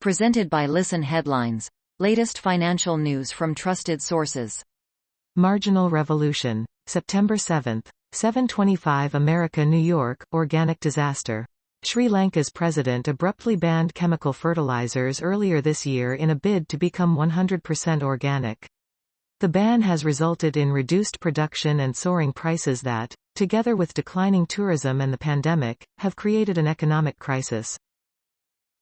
Presented by Listen Headlines. Latest financial news from trusted sources. Marginal Revolution. September 7th. 7:25 America, New York, organic disaster. Sri Lanka's president abruptly banned chemical fertilizers earlier this year in a bid to become 100% organic. The ban has resulted in reduced production and soaring prices that, together with declining tourism and the pandemic, have created an economic crisis.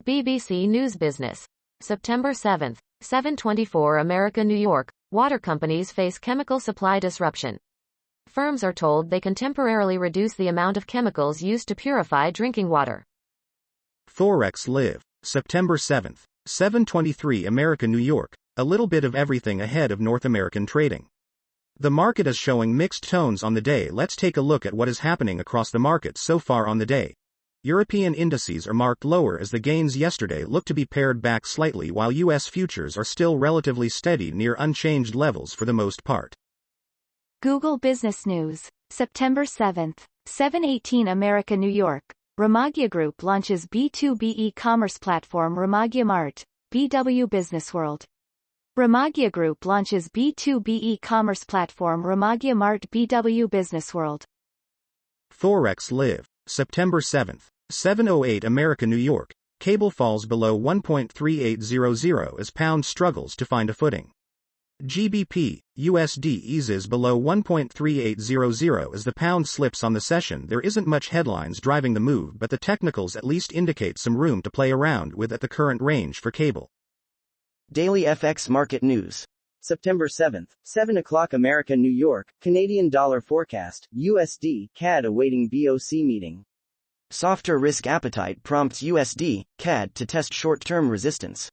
BBC News Business. September 7th. 7:24 America, New York. Water companies face chemical supply disruption. Firms are told they can temporarily reduce the amount of chemicals used to purify drinking water. Forex Live. September 7th. 7:23 America, New York. A little bit of everything ahead of North American trading. The market is showing mixed tones on the day. Let's take a look at what is happening across the market so far on the day. European indices are marked lower as the gains yesterday look to be pared back slightly, while US futures are still relatively steady near unchanged levels for the most part. Google Business News. September 7th. 7:18 America, New York. Ramagya Group launches B2B e-commerce platform Ramagya Mart, BW Businessworld. Ramagya Group launches B2B e-commerce platform Ramagya Mart, BW Businessworld. Forex Live. September 7th. 7:08 America, New York. Cable falls below 1.3800 as pound struggles to find a footing. GBP, USD eases below 1.3800 as the pound slips on the session. There isn't much headlines driving the move, but the technicals at least indicate some room to play around with at the current range for cable. Daily FX Market News. September 7th, 7 o'clock America, New York. Canadian dollar forecast, USD, CAD awaiting BOC meeting. Softer risk appetite prompts USD, CAD to test short-term resistance.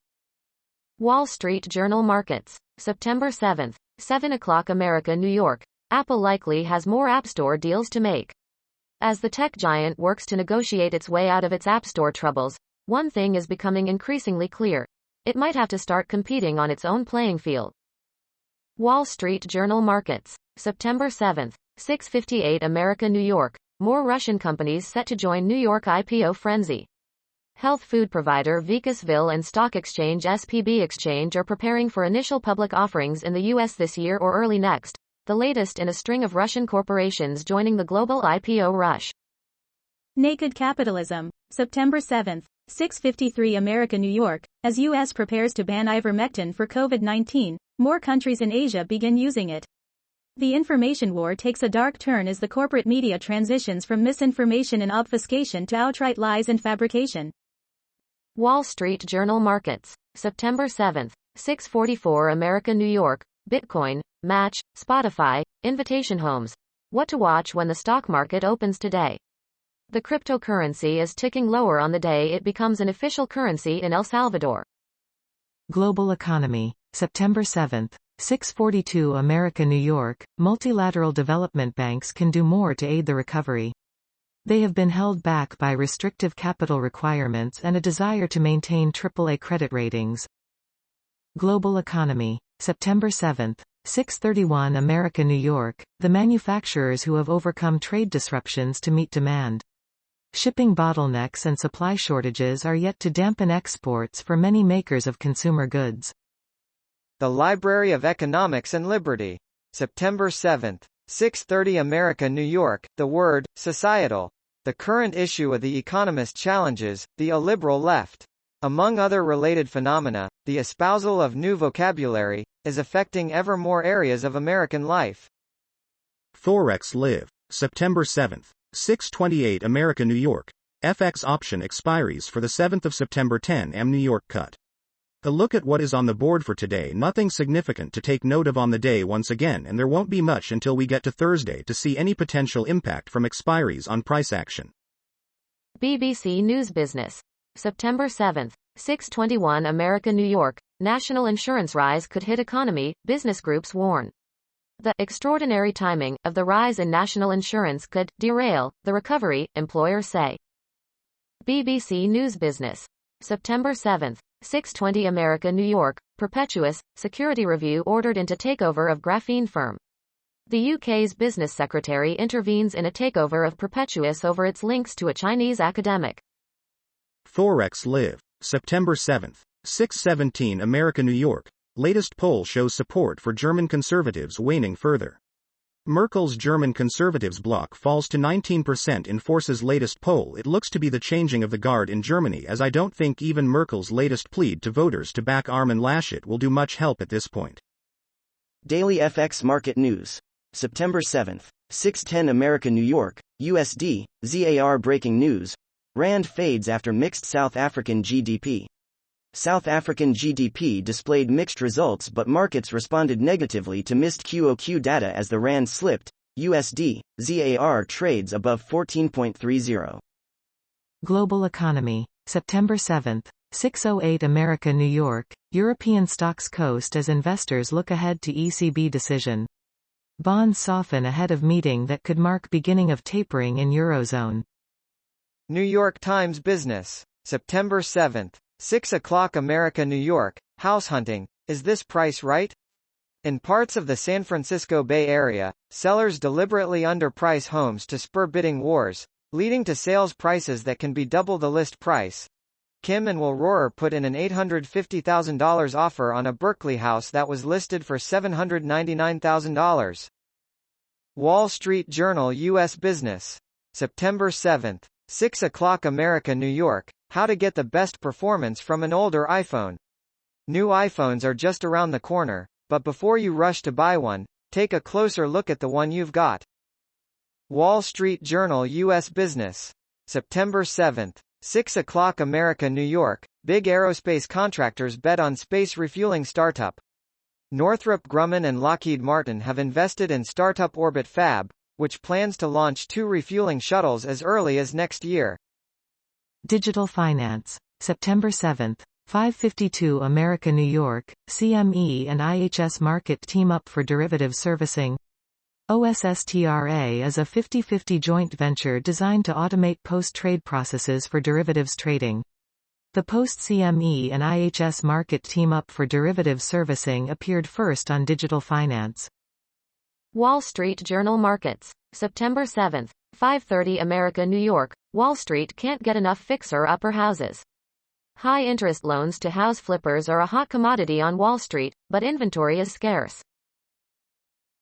Wall Street Journal Markets. September 7th. 7 o'clock America, New York. Apple likely has more App Store deals to make. As the tech giant works to negotiate its way out of its App Store troubles, one thing is becoming increasingly clear. It might have to start competing on its own playing field. Wall Street Journal Markets. September 7th. 6:58 America, New York. More Russian companies set to join New York IPO frenzy. Health food provider Vicasville and stock exchange SPB Exchange are preparing for initial public offerings in the U.S. this year or early next, the latest in a string of Russian corporations joining the global IPO rush. Naked Capitalism. September 7th. 6:53 America, New York. As U.S. prepares to ban ivermectin for COVID-19, more countries in Asia begin using it. The information war takes a dark turn as the corporate media transitions from misinformation and obfuscation to outright lies and fabrication. Wall Street Journal Markets. September 7th. 6:44 America, New York. Bitcoin, Match, Spotify, Invitation Homes. What to watch when the stock market opens today. The cryptocurrency is ticking lower on the day it becomes an official currency in El Salvador. Global Economy. September 7th. 6:42 America, New York. Multilateral development banks can do more to aid the recovery. They have been held back by restrictive capital requirements and a desire to maintain AAA credit ratings. Global Economy. September 7th. 6:31 America, New York. The manufacturers who have overcome trade disruptions to meet demand. Shipping bottlenecks and supply shortages are yet to dampen exports for many makers of consumer goods. The Library of Economics and Liberty. September 7th. 6:30 America, New York. The word, societal. The current issue of The Economist challenges the illiberal left. Among other related phenomena, the espousal of new vocabulary is affecting ever more areas of American life. Forex Live. September 7th. 6:28 America, New York. FX option expiries for the 7th of September. 10 am New York cut. A look at what is on the board for today. Nothing significant to take note of on the day once again, and there won't be much until we get to Thursday to see any potential impact from expiries on price action. BBC News Business. September 7th. 6:21 America, New York. National insurance rise could hit economy, business groups warn. The extraordinary timing of the rise in national insurance could derail the recovery, employers say. BBC News Business. September 7th. 6:20 America, New York. Perpetuous, security review ordered into takeover of graphene firm. The UK's business secretary intervenes in a takeover of Perpetuous over its links to a Chinese academic. Forex Live. September 7th. 617 America New York. Latest poll shows support for German conservatives waning further. Merkel's German conservatives bloc falls to 19% in Force's latest poll. It looks to be the changing of the guard in Germany, as I don't think even Merkel's latest plead to voters to back Armin Laschet will do much help at this point. Daily FX Market News. September 7th. 610 America New York, USD, ZAR breaking news. Rand fades after mixed South African GDP. South African GDP displayed mixed results, but markets responded negatively to missed QOQ data as the Rand slipped. USD, ZAR trades above 14.30. Global economy. September 7th. 608 America New York, European stocks coast as investors look ahead to ECB decision. Bonds soften ahead of meeting that could mark beginning of tapering in Eurozone. New York Times Business. September 7th. 6 o'clock America New York, house hunting, is this price right? In parts of the San Francisco Bay Area, sellers deliberately underprice homes to spur bidding wars, leading to sales prices that can be double the list price. Kim and Will Rohrer put in an $850,000 offer on a Berkeley house that was listed for $799,000. Wall Street Journal U.S. Business. September 7th. 6 o'clock America New York, how to get the best performance from an older iPhone. New iPhones are just around the corner, but before you rush to buy one, take a closer look at the one you've got. Wall Street Journal U.S. Business. September 7th. 6 o'clock America New York, big aerospace contractors bet on space refueling startup. Northrop Grumman and Lockheed Martin have invested in startup Orbit Fab, which plans to launch 2 refueling shuttles as early as next year. Digital finance. September 7th. 5:52 America New York, CME and IHS Markit team up for derivative servicing. OSSTRA is a 50-50 joint venture designed to automate post-trade processes for derivatives trading. The post-CME and IHS Markit team up for derivative servicing appeared first on digital finance. Wall Street Journal Markets. September 7th. 5:30 America New York, Wall Street can't get enough fixer-upper houses. High-interest loans to house flippers are a hot commodity on Wall Street, but inventory is scarce.